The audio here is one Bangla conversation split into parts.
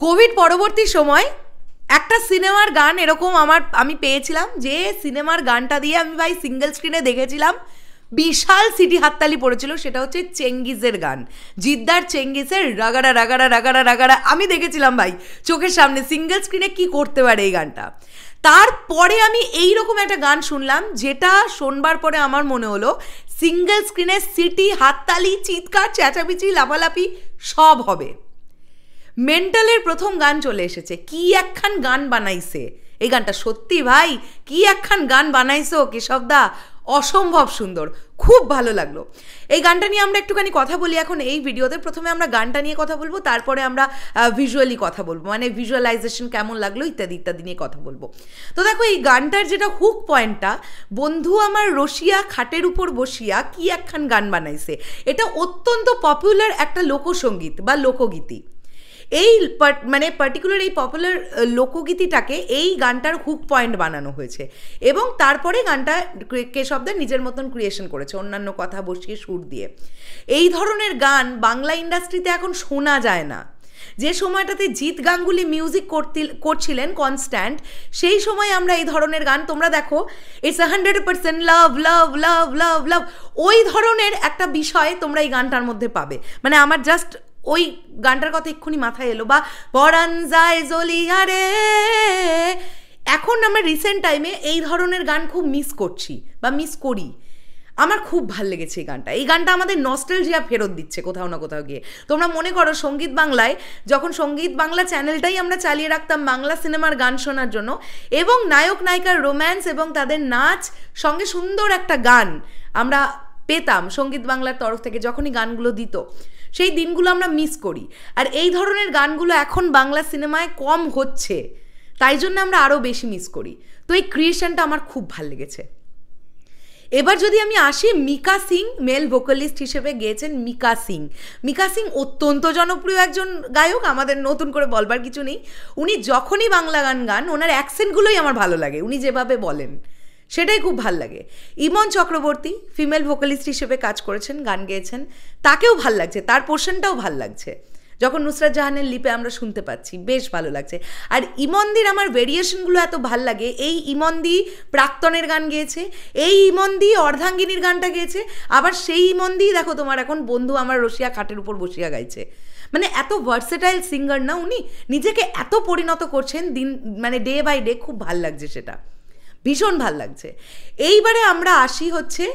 কোভিড পরবর্তী সময় একটা সিনেমার গান এরকম আমি পেয়েছিলাম, যে সিনেমার গানটা দিয়ে আমি ভাই সিঙ্গেল স্ক্রিনে দেখেছিলাম, বিশাল সিটি হাততালি পড়েছিল। সেটা হচ্ছে চেঙ্গিজের গান, জিদ্দার চেঙ্গিজের রাগাড়া রাগাড়া রাগাড়া রাগাড়া। আমি দেখেছিলাম ভাই চোখের সামনে সিঙ্গেল স্ক্রিনে কি করতে পারে এই গানটা। তারপরে আমি এইরকম একটা গান শুনলাম, যেটা শোনবার পরে আমার মনে হলো সিঙ্গেল স্ক্রিনে সিটি হাততালি চিৎকার চেঁচামেচি লাফালাফি সব হবে। মেন্টালের প্রথম গান চলে এসেছে, কি একখান গান বানাইছে এই গানটা। সত্যি ভাই কি একখান গান বানাইছো কেশবদা, অসম্ভব সুন্দর, খুব ভালো লাগলো। এই গানটা নিয়ে আমরা একটুখানি কথা বলি এখন এই ভিডিওতে। প্রথমে আমরা গানটা নিয়ে কথা বলবো, তারপরে আমরা ভিজুয়ালি কথা বলবো, মানে ভিজুয়ালাইজেশন কেমন লাগলো ইত্যাদি ইত্যাদি নিয়ে কথা বলবো। তো দেখো এই গানটার যেটা হুক পয়েন্টটা, বন্ধু আমার রসিয়া খাটের উপর বসিয়া কি একখান গান বানাইছে, এটা অত্যন্ত পপুলার একটা লোকসঙ্গীত বা লোকগীতি। এই মানে পার্টিকুলার এই পপুলার লোকগীতিটাকে এই গানটার হুক পয়েন্ট বানানো হয়েছে, এবং তারপরে গানটা কেশবদার নিজের মতন ক্রিয়েশন করেছে অন্যান্য কথা বসিয়ে সুর দিয়ে। এই ধরনের গান বাংলা ইন্ডাস্ট্রিতে এখন শোনা যায় না। যে সময়টাতে জিৎ গাঙ্গুলি মিউজিক করছিলেন কনস্ট্যান্ট, সেই সময় আমরা এই ধরনের গান, তোমরা দেখো ইটস 100% লাভ লাভ লাভ লাভ লাভ, ওই ধরনের একটা বিষয় তোমরা এই গানটার মধ্যে পাবে। মানে আমার জাস্ট ওই গানটার কথা এক্ষুনি মাথায় এলো। বা পরান যায় জলিয়া রে, এখন আমরা রিসেন্ট টাইমে এই ধরনের গান খুব মিস করছি বা মিস করি। আমার খুব ভাল লেগেছে এই গানটা। এই গানটা আমাদের নস্টালজিয়া ফেরত দিচ্ছে কোথাও না কোথাও গিয়ে। তোমরা মনে করো সঙ্গীত বাংলায়, যখন সঙ্গীত বাংলা চ্যানেলটাই আমরা চালিয়ে রাখতাম বাংলা সিনেমার গান শোনার জন্য, এবং নায়ক নায়িকার রোম্যান্স এবং তাদের নাচ সঙ্গে সুন্দর একটা গান আমরা পেতাম সঙ্গীত বাংলার তরফ থেকে, যখনই গানগুলো দিত, সেই দিনগুলো আমরা মিস করি। আর এই ধরনের গানগুলো এখন বাংলা সিনেমায় কম হচ্ছে, তাই জন্য আমরা আরও বেশি মিস করি। তো এই ক্রিয়েশনটা আমার খুব ভাল লেগেছে। এবার যদি আমি আসি, মিকা সিং মেল ভোকালিস্ট হিসেবে গেয়েছেন মিকা সিং। মিকা সিং অত্যন্ত জনপ্রিয় একজন গায়ক, আমাদের নতুন করে বলবার কিছু নেই। উনি যখনই বাংলা গান গান, ওনার অ্যাকসেন্টগুলোই আমার ভালো লাগে, উনি যেভাবে বলেন সেটাই খুব ভাল লাগে। ইমন চক্রবর্তী ফিমেল ভোকালিস্ট হিসেবে কাজ করেছেন, গান গেয়েছেন, তাকেও ভাল লাগছে, তার পোর্শনটাও ভাল লাগছে। যখন নুসরাত জাহানের লিপে আমরা শুনতে পাচ্ছি, বেশ ভালো লাগছে। আর ইমনদির আমার ভেরিয়েশনগুলো এত ভাল লাগে। এই ইমনদি প্রাক্তনের গান গেয়েছে, এই ইমনদি অর্ধাঙ্গিনীর গানটা গেয়েছে, আবার সেই ইমনদি দেখো তোমার এখন বন্ধু আমার রসিয়া খাটের উপর বসিয়া গাইছে। মানে এত ভার্সেটাইল সিঙ্গার না উনি, নিজেকে এত পরিণত করছেন দিন, মানে ডে বাই ডে, খুব ভাল লাগছে, সেটা ভীষণ ভাল লাগছে। এইবারে আমরা আসি হচ্ছে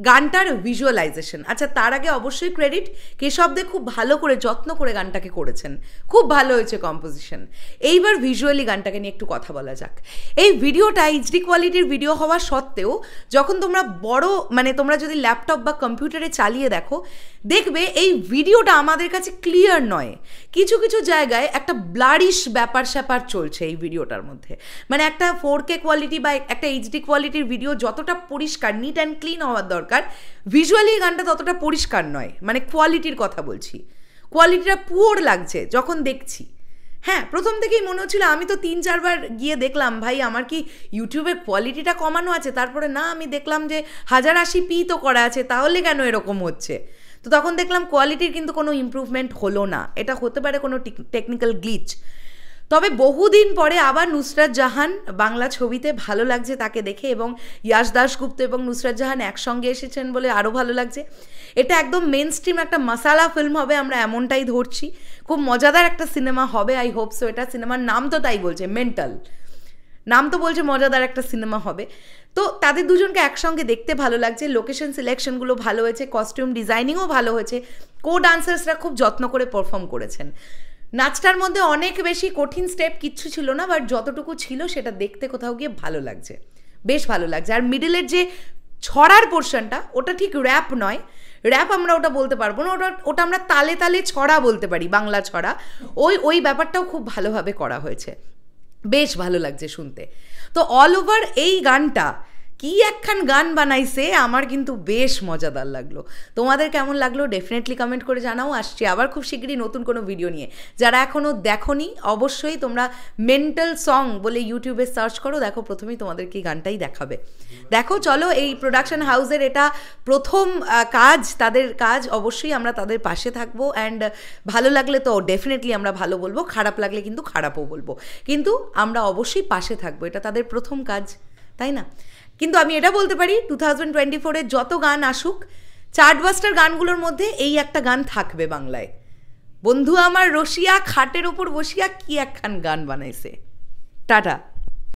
গানটার ভিজুয়ালাইজেশন। আচ্ছা, তার আগে অবশ্যই ক্রেডিট কেশবদে, খুব ভালো করে যত্ন করে গানটাকে করেছেন, খুব ভালো হয়েছে কম্পোজিশন। এইবার ভিজুয়ালি গানটাকে নিয়ে একটু কথা বলা যাক। এই ভিডিওটা এইচডি কোয়ালিটির ভিডিও হওয়া সত্ত্বেও যখন তোমরা মানে তোমরা যদি ল্যাপটপ বা কম্পিউটারে চালিয়ে দেখো, দেখবে এই ভিডিওটা আমাদের কাছে ক্লিয়ার নয়। কিছু কিছু জায়গায় একটা ব্লারিশ ব্যাপার স্যাপার চলছে এই ভিডিওটার মধ্যে। মানে একটা 4K কোয়ালিটি বা একটা এইচডি কোয়ালিটির ভিডিও যতটা পরিষ্কার নিট অ্যান্ড ক্লিন হওয়ার দরকার, ভিজুয়ালি গানটা ততটা পরিষ্কার নয়। মানে কোয়ালিটির কথা বলছি, কোয়ালিটিটা পুওর লাগছে যখন দেখছি। হ্যাঁ, প্রথম থেকেই মনে হচ্ছিল, আমি তো 3-4 বার গিয়ে দেখলাম ভাই আমার কি ইউটিউবের কোয়ালিটিটা কমানো আছে, তারপরে না আমি দেখলাম যে 1080p তো করা আছে, তাহলে কেন এরকম হচ্ছে। তো তখন দেখলাম কোয়ালিটির কিন্তু কোনো ইমপ্রুভমেন্ট হলো না, এটা হতে পারে কোনো টেকনিক্যাল গ্লিচ। তবে বহুদিন পরে আবার নুসরাত জাহান বাংলা ছবিতে ভালো লাগছে তাকে দেখে, এবং ইয়াশ দাশগুপ্ত এবং নুসরাত জাহান একসঙ্গে এসেছেন বলে আরও ভালো লাগছে। এটা একদম মেন স্ট্রিম একটা মশালা ফিল্ম হবে, আমরা এমনটাই ধরছি। খুব মজাদার একটা সিনেমা হবে, আই হোপ সো। এটা সিনেমার নাম তো তাই বলছে, মেন্টাল নাম তো বলছে, মজাদার একটা সিনেমা হবে। তো তাদের দুজনকে একসঙ্গে দেখতে ভালো লাগছে। লোকেশন সিলেকশনগুলো ভালো হয়েছে, কস্টিউম ডিজাইনিংও ভালো হয়েছে, কো ডান্সার্সরা খুব যত্ন করে পারফর্ম করেছেন। নাচটার মধ্যে অনেক বেশি কঠিন স্টেপ কিচ্ছু ছিল না, বাট যতটুকু ছিল সেটা দেখতে কোথাও গিয়ে ভালো লাগছে, বেশ ভালো লাগছে। আর মিডলের যে ছড়ার পোর্শনটা, ওটা ঠিক র্যাপ নয়, র্যাপ আমরা ওটা বলতে পারবো না, ওটা আমরা তালে তালে ছড়া বলতে পারি, বাংলা ছড়া। ওই ব্যাপারটাও খুব ভালোভাবে করা হয়েছে, বেশ ভালো লাগছে শুনতে। তো অল ওভার এই গানটা কি একখান গান বানাইছে, আমার কিন্তু বেশ মজাদার লাগলো। তোমাদের কেমন লাগলো ডেফিনেটলি কমেন্ট করে জানাও। আসছি আবার খুব শীঘ্রই নতুন কোনো ভিডিও নিয়ে। যারা এখনও দেখোনি অবশ্যই তোমরা মেন্টাল সং বলে ইউটিউবে সার্চ করো, দেখো প্রথমেই তোমাদেরকে এই গানটাই দেখাবে। দেখো চলো, এই প্রোডাকশন হাউসের এটা প্রথম কাজ, তাদের কাজ, অবশ্যই আমরা তাদের পাশে থাকবো। অ্যান্ড ভালো লাগলে তো ডেফিনেটলি আমরা ভালো বলবো, খারাপ লাগলে কিন্তু খারাপও বলবো, কিন্তু আমরা অবশ্যই পাশে থাকবো, এটা তাদের প্রথম কাজ, তাই না? কিন্তু আমি এটা বলতে পারি 2024-এ যত গান আসুক, চার্টবাস্টার গানগুলোর মধ্যে এই একটা গান থাকবে বাংলায়। বন্ধু আমার রসিয়া খাটের ওপর বসিয়া কি একখান গান বানাইছে। টাটা।